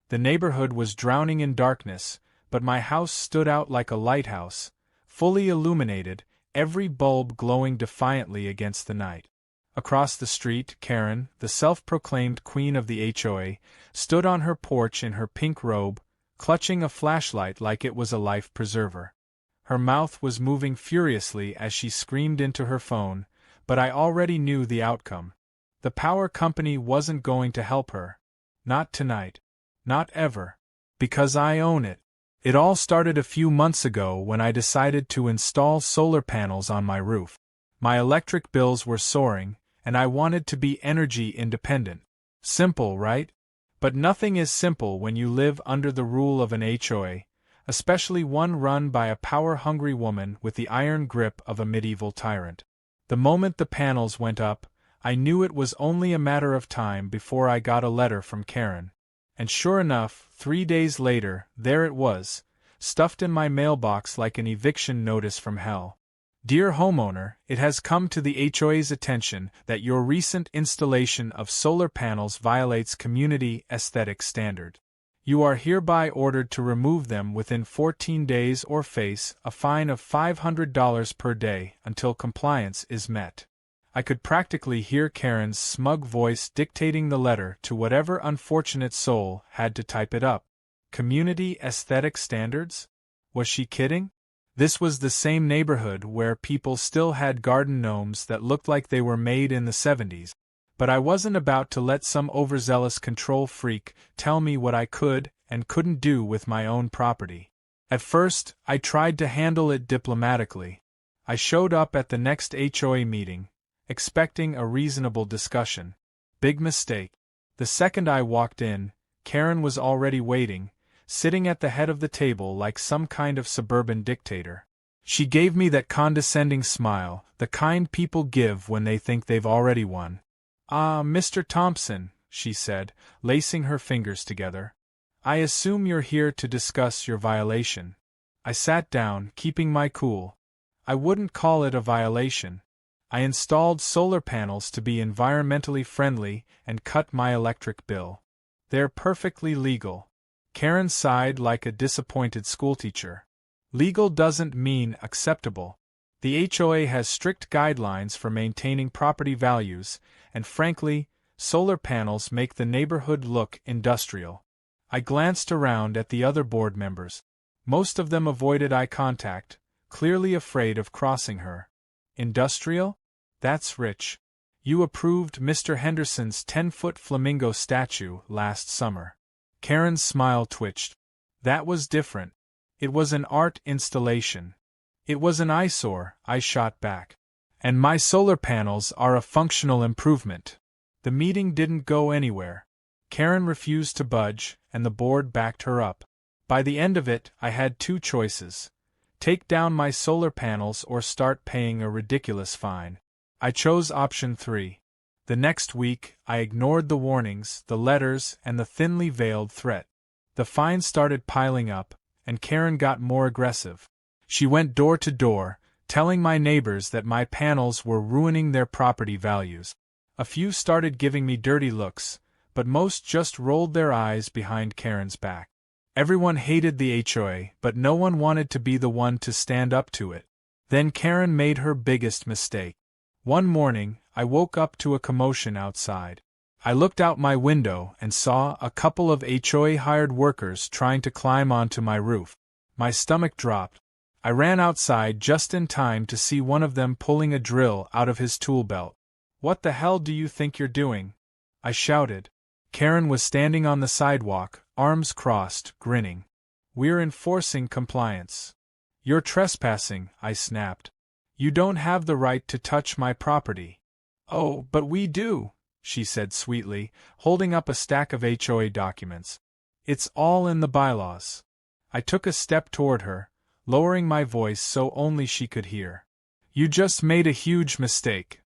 The neighborhood was drowning in darkness, but my house stood out like a lighthouse, fully illuminated, every bulb glowing defiantly against the night. Across the street, Karen, the self-proclaimed queen of the HOA, stood on her porch in her pink robe, clutching a flashlight like it was a life preserver. Her mouth was moving furiously as she screamed into her phone, but I already knew the outcome. The power company wasn't going to help her. Not tonight. Not ever. Because I own it. It all started a few months ago when I decided to install solar panels on my roof. My electric bills were soaring, and I wanted to be energy independent. Simple, right? But nothing is simple when you live under the rule of an HOA, especially one run by a power-hungry woman with the iron grip of a medieval tyrant. The moment the panels went up, I knew it was only a matter of time before I got a letter from Karen. And sure enough, 3 days later, there it was, stuffed in my mailbox like an eviction notice from hell. Dear homeowner, it has come to the HOA's attention that your recent installation of solar panels violates community aesthetic standard. You are hereby ordered to remove them within 14 days or face a fine of $500 per day until compliance is met. I could practically hear Karen's smug voice dictating the letter to whatever unfortunate soul had to type it up. Community aesthetic standards? Was she kidding? This was the same neighborhood where people still had garden gnomes that looked like they were made in the 70s. But I wasn't about to let some overzealous control freak tell me what I could and couldn't do with my own property. At first, I tried to handle it diplomatically. I showed up at the next HOA meeting, expecting a reasonable discussion. Big mistake. The second I walked in, Karen was already waiting, sitting at the head of the table like some kind of suburban dictator. She gave me that condescending smile, the kind people give when they think they've already won. "Ah, Mr. Thompson," she said, lacing her fingers together. "I assume you're here to discuss your violation." I sat down, keeping my cool. I wouldn't call it a violation. I installed solar panels to be environmentally friendly and cut my electric bill. They're perfectly legal. Karen sighed like a disappointed schoolteacher. Legal doesn't mean acceptable. The HOA has strict guidelines for maintaining property values, and frankly, solar panels make the neighborhood look industrial. I glanced around at the other board members. Most of them avoided eye contact, clearly afraid of crossing her. Industrial? That's rich. You approved Mr. Henderson's 10-foot flamingo statue last summer. Karen's smile twitched. That was different. It was an art installation. It was an eyesore, I shot back. And my solar panels are a functional improvement. The meeting didn't go anywhere. Karen refused to budge, and the board backed her up. By the end of it, I had two choices. Take down my solar panels or start paying a ridiculous fine. I chose option 3. The next week, I ignored the warnings, the letters, and the thinly veiled threat. The fines started piling up, and Karen got more aggressive. She went door to door, telling my neighbors that my panels were ruining their property values. A few started giving me dirty looks, but most just rolled their eyes behind Karen's back. Everyone hated the HOA, but no one wanted to be the one to stand up to it. Then Karen made her biggest mistake. One morning, I woke up to a commotion outside. I looked out my window and saw a couple of HOA-hired workers trying to climb onto my roof. My stomach dropped. I ran outside just in time to see one of them pulling a drill out of his tool belt. "What the hell do you think you're doing?" I shouted. Karen was standing on the sidewalk, arms crossed, grinning. "We're enforcing compliance." "You're trespassing," I snapped. "You don't have the right to touch my property." "Oh, but we do," she said sweetly, holding up a stack of HOA documents. "It's all in the bylaws." I took a step toward her, lowering my voice so only she could hear. "You just made a huge mistake."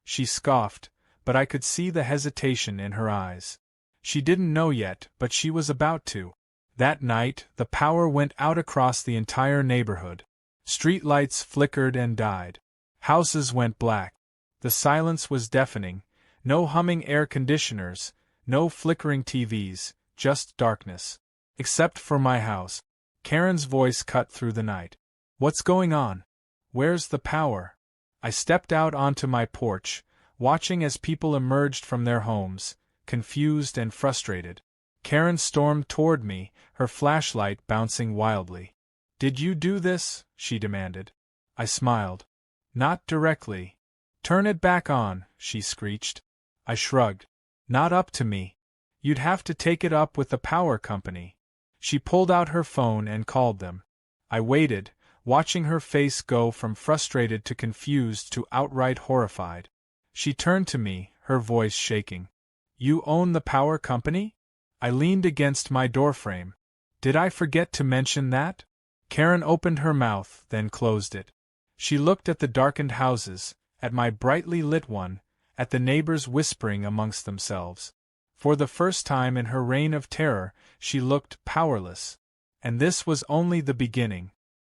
She scoffed, but I could see the hesitation in her eyes. She didn't know yet, but she was about to. That night, the power went out across the entire neighborhood. Street lights flickered and died. Houses went black. The silence was deafening. No humming air conditioners, no flickering TVs, just darkness. Except for my house. Karen's voice cut through the night. What's going on? Where's the power? I stepped out onto my porch, watching as people emerged from their homes, confused and frustrated. Karen stormed toward me, her flashlight bouncing wildly. Did you do this? She demanded. I smiled. Not directly. Turn it back on, she screeched. I shrugged. Not up to me. You'd have to take it up with the power company. She pulled out her phone and called them. I waited, watching her face go from frustrated to confused to outright horrified. She turned to me, her voice shaking. You own the power company? I leaned against my doorframe. Did I forget to mention that? Karen opened her mouth, then closed it. She looked at the darkened houses, at my brightly lit one, at the neighbors whispering amongst themselves. For the first time in her reign of terror, she looked powerless. And this was only the beginning.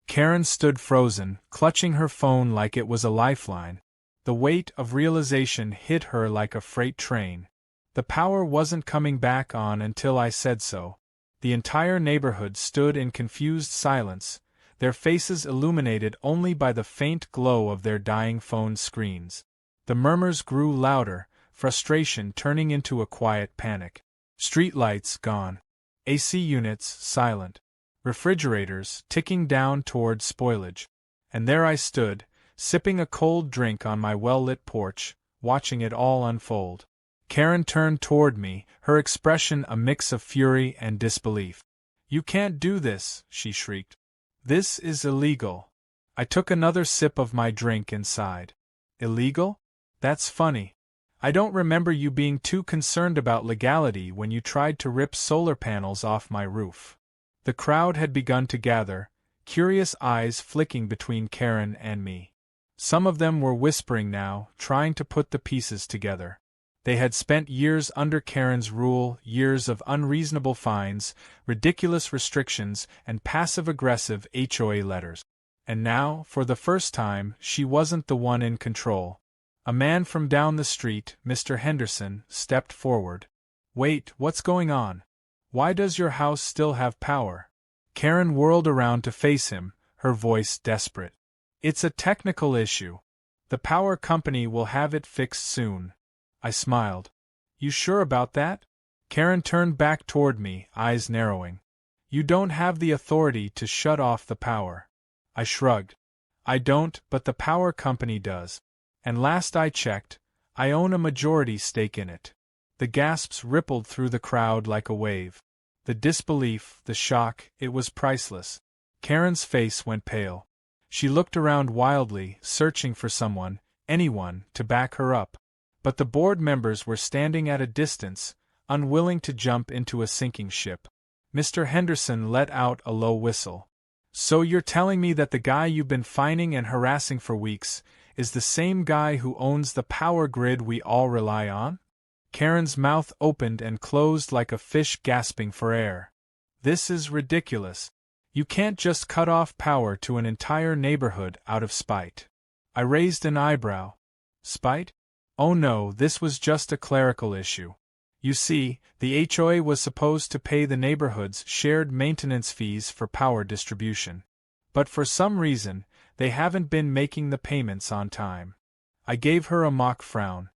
Karen stood frozen, clutching her phone like it was a lifeline. The weight of realization hit her like a freight train. The power wasn't coming back on until I said so. The entire neighborhood stood in confused silence, their faces illuminated only by the faint glow of their dying phone screens. The murmurs grew louder, frustration turning into a quiet panic. Streetlights gone. AC units silent. Refrigerators ticking down toward spoilage. And there I stood, sipping a cold drink on my well-lit porch, watching it all unfold. Karen turned toward me, her expression a mix of fury and disbelief. You can't do this, she shrieked. This is illegal. I took another sip of my drink and sighed. Illegal? That's funny. I don't remember you being too concerned about legality when you tried to rip solar panels off my roof. The crowd had begun to gather, curious eyes flicking between Karen and me. Some of them were whispering now, trying to put the pieces together. They had spent years under Karen's rule, years of unreasonable fines, ridiculous restrictions, and passive-aggressive HOA letters. And now, for the first time, she wasn't the one in control. A man from down the street, Mr. Henderson, stepped forward. Wait, what's going on? Why does your house still have power? Karen whirled around to face him, her voice desperate. It's a technical issue. The power company will have it fixed soon. I smiled. You sure about that? Karen turned back toward me, eyes narrowing. You don't have the authority to shut off the power. I shrugged. I don't, but the power company does. And last I checked, I own a majority stake in it. The gasps rippled through the crowd like a wave. The disbelief, the shock, it was priceless. Karen's face went pale. She looked around wildly, searching for someone, anyone, to back her up. But the board members were standing at a distance, unwilling to jump into a sinking ship. Mr. Henderson let out a low whistle. So you're telling me that the guy you've been fining and harassing for weeks is the same guy who owns the power grid we all rely on? Karen's mouth opened and closed like a fish gasping for air. This is ridiculous. You can't just cut off power to an entire neighborhood out of spite. I raised an eyebrow. Spite? Oh no, this was just a clerical issue. You see, the HOA was supposed to pay the neighborhood's shared maintenance fees for power distribution. But for some reason, they haven't been making the payments on time. I gave her a mock frown.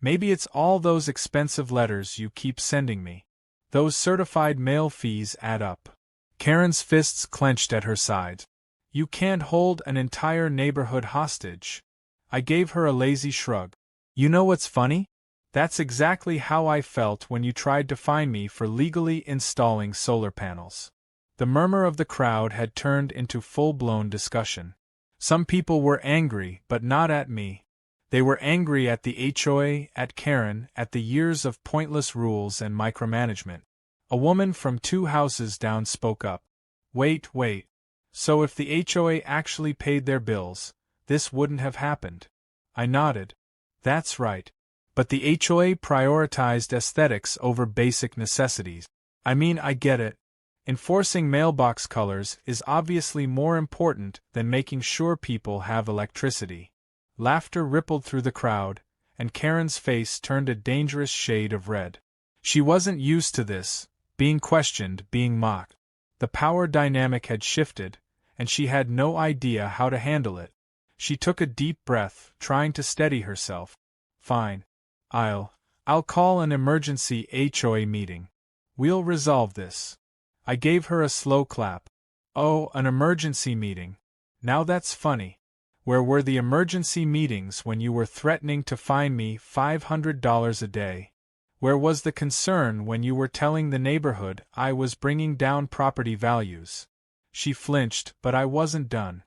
Maybe it's all those expensive letters you keep sending me. Those certified mail fees add up. Karen's fists clenched at her sides. You can't hold an entire neighborhood hostage. I gave her a lazy shrug. You know what's funny? That's exactly how I felt when you tried to fine me for legally installing solar panels. The murmur of the crowd had turned into full-blown discussion. Some people were angry, but not at me. They were angry at the HOA, at Karen, at the years of pointless rules and micromanagement. A woman from 2 houses down spoke up. Wait. So if the HOA actually paid their bills, this wouldn't have happened. I nodded. That's right. But the HOA prioritized aesthetics over basic necessities. I mean, I get it. Enforcing mailbox colors is obviously more important than making sure people have electricity. Laughter rippled through the crowd, and Karen's face turned a dangerous shade of red. She wasn't used to this, being questioned, being mocked. The power dynamic had shifted, and she had no idea how to handle it. She took a deep breath, trying to steady herself. Fine. I'll call an emergency HOA meeting. We'll resolve this. I gave her a slow clap. Oh, an emergency meeting. Now that's funny. Where were the emergency meetings when you were threatening to fine me $500 a day? Where was the concern when you were telling the neighborhood I was bringing down property values? She flinched, but I wasn't done.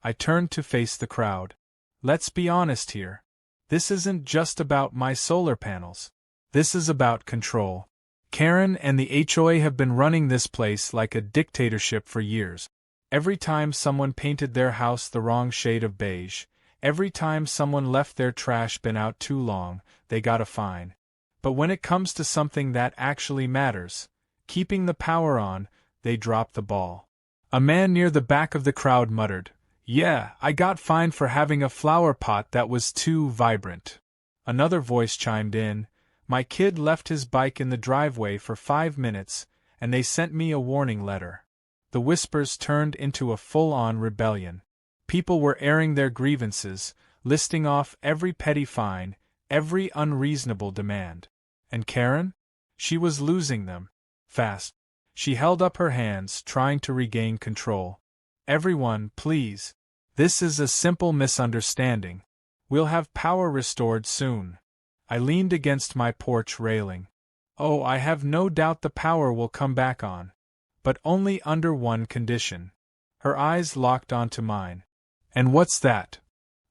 I turned to face the crowd. Let's be honest here. This isn't just about my solar panels. This is about control. Karen and the HOA have been running this place like a dictatorship for years. Every time someone painted their house the wrong shade of beige, every time someone left their trash bin out too long, they got a fine. But when it comes to something that actually matters, keeping the power on, they drop the ball. A man near the back of the crowd muttered, "Yeah, I got fined for having a flower pot that was too vibrant." Another voice chimed in, "My kid left his bike in the driveway for 5 minutes, and they sent me a warning letter." The whispers turned into a full-on rebellion. People were airing their grievances, listing off every petty fine, every unreasonable demand. And Karen? She was losing them. Fast. She held up her hands, trying to regain control. "Everyone, please. This is a simple misunderstanding. We'll have power restored soon." I leaned against my porch railing. "Oh, I have no doubt the power will come back on. But only under one condition." Her eyes locked onto mine. "And what's that?"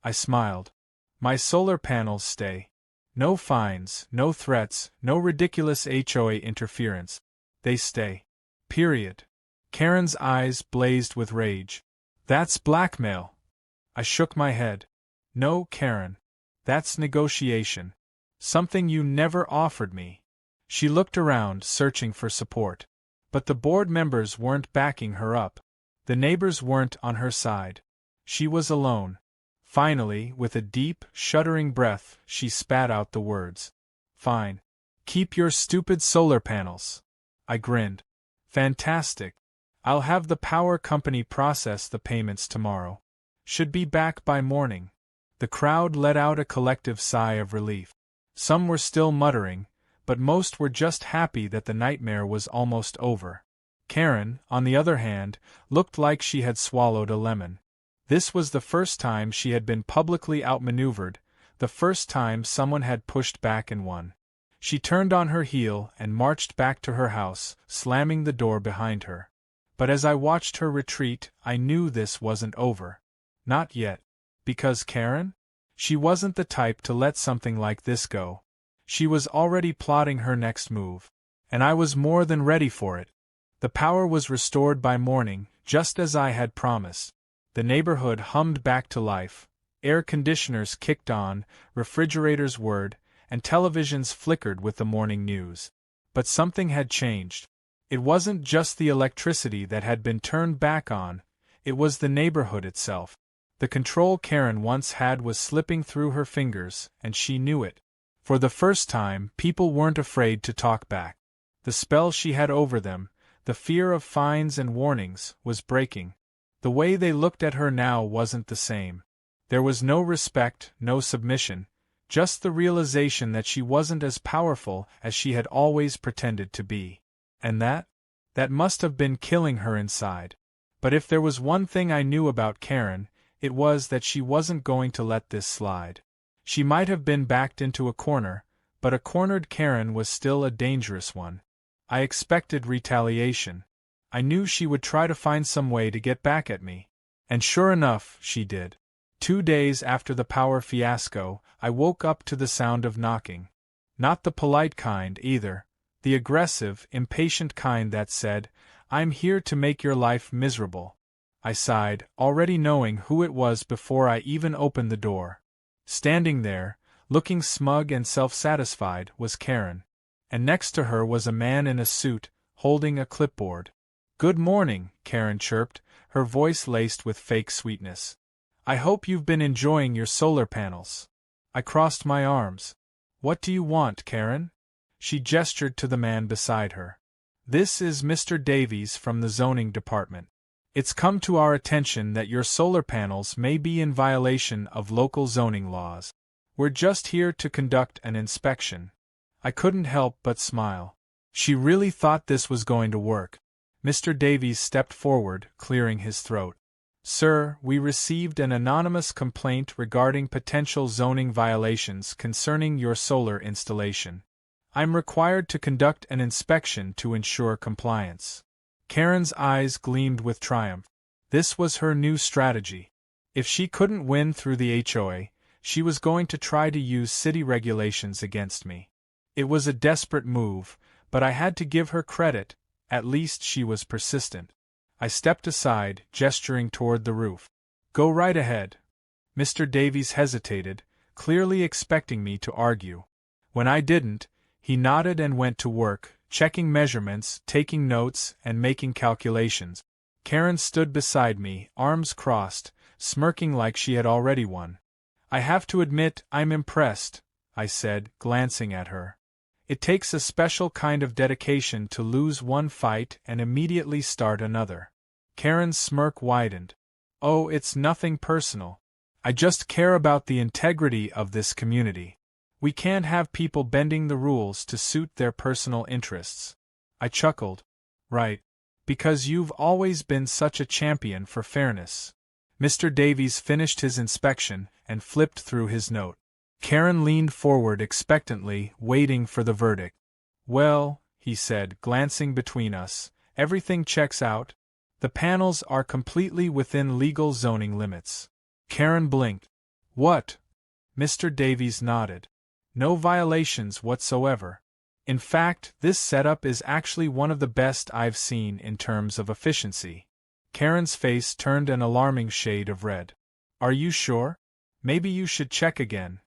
I smiled. "My solar panels stay. No fines, no threats, no ridiculous HOA interference. They stay. Period." Karen's eyes blazed with rage. "That's blackmail." I shook my head. "No, Karen. That's negotiation. Something you never offered me." She looked around, searching for support. But the board members weren't backing her up. The neighbors weren't on her side. She was alone. Finally, with a deep, shuddering breath, she spat out the words. "Fine. Keep your stupid solar panels." I grinned. "Fantastic. I'll have the power company process the payments tomorrow. Should be back by morning." The crowd let out a collective sigh of relief. Some were still muttering, but most were just happy that the nightmare was almost over. Karen, on the other hand, looked like she had swallowed a lemon. This was the first time she had been publicly outmaneuvered, the first time someone had pushed back and won. She turned on her heel and marched back to her house, slamming the door behind her. But as I watched her retreat, I knew this wasn't over. Not yet. Because Karen? She wasn't the type to let something like this go. She was already plotting her next move. And I was more than ready for it. The power was restored by morning, just as I had promised. The neighborhood hummed back to life. Air conditioners kicked on, refrigerators whirred, and televisions flickered with the morning news. But something had changed. It wasn't just the electricity that had been turned back on, it was the neighborhood itself. The control Karen once had was slipping through her fingers, and she knew it. For the first time, people weren't afraid to talk back. The spell she had over them, the fear of fines and warnings, was breaking. The way they looked at her now wasn't the same. There was no respect, no submission, just the realization that she wasn't as powerful as she had always pretended to be. And that must have been killing her inside. But if there was one thing I knew about Karen, it was that she wasn't going to let this slide. She might have been backed into a corner, but a cornered Karen was still a dangerous one. I expected retaliation. I knew she would try to find some way to get back at me. And sure enough, she did. 2 days after the power fiasco, I woke up to the sound of knocking. Not the polite kind, either. The aggressive, impatient kind that said, "I'm here to make your life miserable." I sighed, already knowing who it was before I even opened the door. Standing there, looking smug and self-satisfied, was Karen. And next to her was a man in a suit, holding a clipboard. "Good morning," Karen chirped, her voice laced with fake sweetness. "I hope you've been enjoying your solar panels." I crossed my arms. "What do you want, Karen?" She gestured to the man beside her. This is Mr. Davies from the zoning department. It's come to our attention that your solar panels may be in violation of local zoning laws. We're just here to conduct an inspection." I couldn't help but smile. She really thought this was going to work. Mr. Davies stepped forward, clearing his throat. "Sir, we received an anonymous complaint regarding potential zoning violations concerning your solar installation. I'm required to conduct an inspection to ensure compliance." Karen's eyes gleamed with triumph. This was her new strategy. If she couldn't win through the HOA, she was going to try to use city regulations against me. It was a desperate move, but I had to give her credit. At least she was persistent. I stepped aside, gesturing toward the roof. "Go right ahead." Mr. Davies hesitated, clearly expecting me to argue. When I didn't, he nodded and went to work, checking measurements, taking notes, and making calculations. Karen stood beside me, arms crossed, smirking like she had already won. "I have to admit, I'm impressed," I said, glancing at her. "It takes a special kind of dedication to lose one fight and immediately start another." Karen's smirk widened. "Oh, it's nothing personal. I just care about the integrity of this community. We can't have people bending the rules to suit their personal interests." I chuckled. "Right. Because you've always been such a champion for fairness." Mr. Davies finished his inspection and flipped through his note. Karen leaned forward expectantly, waiting for the verdict. "Well," he said, glancing between us, "everything checks out. The panels are completely within legal zoning limits." Karen blinked. "What?" Mr. Davies nodded. "No violations whatsoever. In fact, this setup is actually one of the best I've seen in terms of efficiency." Karen's face turned an alarming shade of red. "Are you sure? Maybe you should check again."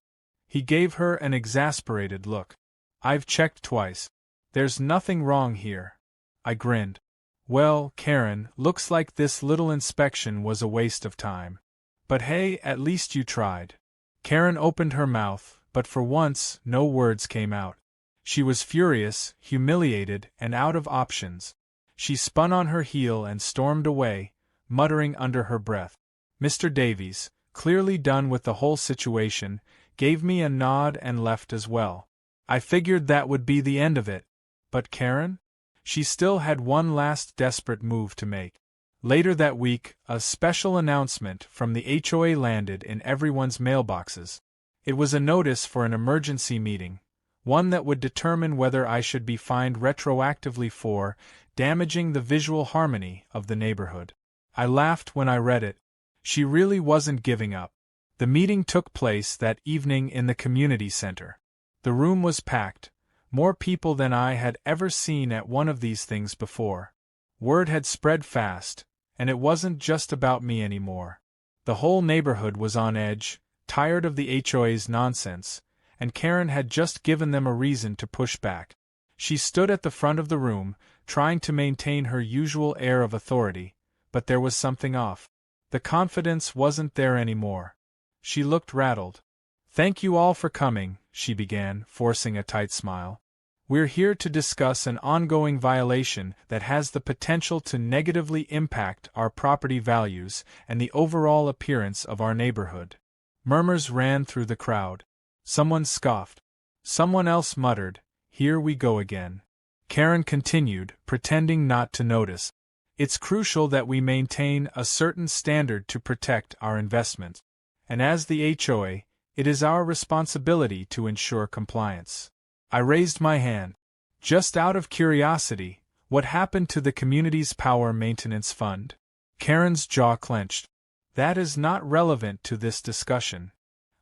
He gave her an exasperated look. "I've checked twice. There's nothing wrong here." I grinned. "Well, Karen, looks like this little inspection was a waste of time. But hey, at least you tried." Karen opened her mouth, but for once, no words came out. She was furious, humiliated, and out of options. She spun on her heel and stormed away, muttering under her breath. Mr. Davies, clearly done with the whole situation, gave me a nod and left as well. I figured that would be the end of it. But Karen? She still had one last desperate move to make. Later that week, a special announcement from the HOA landed in everyone's mailboxes. It was a notice for an emergency meeting, one that would determine whether I should be fined retroactively for damaging the visual harmony of the neighborhood. I laughed when I read it. She really wasn't giving up. The meeting took place that evening in the community center. The room was packed, more people than I had ever seen at one of these things before. Word had spread fast, and it wasn't just about me anymore. The whole neighborhood was on edge, tired of the HOA's nonsense, and Karen had just given them a reason to push back. She stood at the front of the room, trying to maintain her usual air of authority, but there was something off. The confidence wasn't there anymore. She looked rattled. "Thank you all for coming," she began, forcing a tight smile. "We're here to discuss an ongoing violation that has the potential to negatively impact our property values and the overall appearance of our neighborhood." Murmurs ran through the crowd. Someone scoffed. Someone else muttered, "Here we go again." Karen continued, pretending not to notice. "It's crucial that we maintain a certain standard to protect our investments. And as the HOA, it is our responsibility to ensure compliance." I raised my hand. "Just out of curiosity, what happened to the community's power maintenance fund?" Karen's jaw clenched. "That is not relevant to this discussion."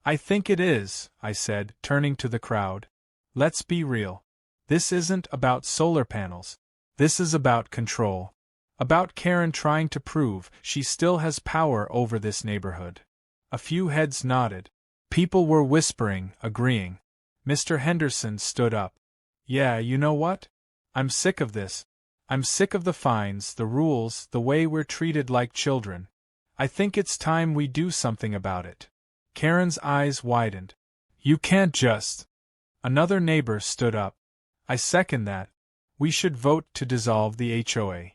"I think it is," I said, turning to the crowd. "Let's be real. This isn't about solar panels. This is about control. About Karen trying to prove she still has power over this neighborhood." A few heads nodded. People were whispering, agreeing. Mr. Henderson stood up. "Yeah, you know what? I'm sick of this. I'm sick of the fines, the rules, the way we're treated like children. I think it's time we do something about it." Karen's eyes widened. "You can't just..." Another neighbor stood up. "I second that. We should vote to dissolve the HOA.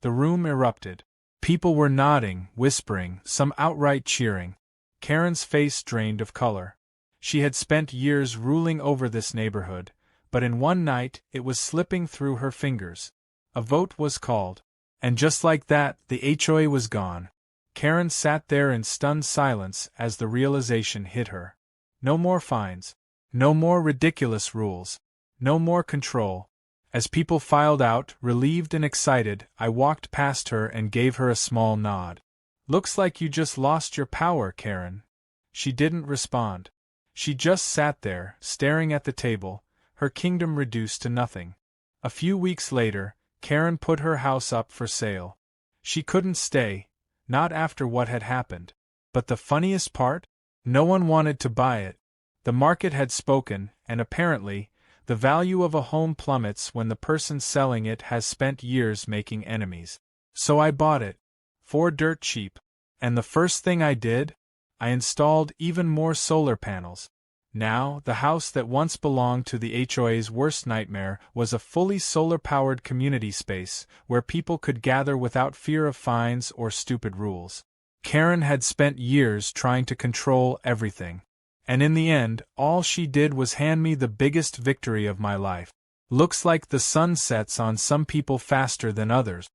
The room erupted. People were nodding, whispering, some outright cheering. Karen's face drained of color. She had spent years ruling over this neighborhood, but in one night it was slipping through her fingers. A vote was called. And just like that, the HOA was gone. Karen sat there in stunned silence as the realization hit her. No more fines. No more ridiculous rules. No more control. As people filed out, relieved and excited, I walked past her and gave her a small nod. "Looks like you just lost your power, Karen." She didn't respond. She just sat there, staring at the table, her kingdom reduced to nothing. A few weeks later, Karen put her house up for sale. She couldn't stay, not after what had happened. But the funniest part? No one wanted to buy it. The market had spoken, and apparently, the value of a home plummets when the person selling it has spent years making enemies. So I bought it. For dirt cheap. And the first thing I did? I installed even more solar panels. Now, the house that once belonged to the HOA's worst nightmare was a fully solar-powered community space where people could gather without fear of fines or stupid rules. Karen had spent years trying to control everything. And in the end, all she did was hand me the biggest victory of my life. Looks like the sun sets on some people faster than others.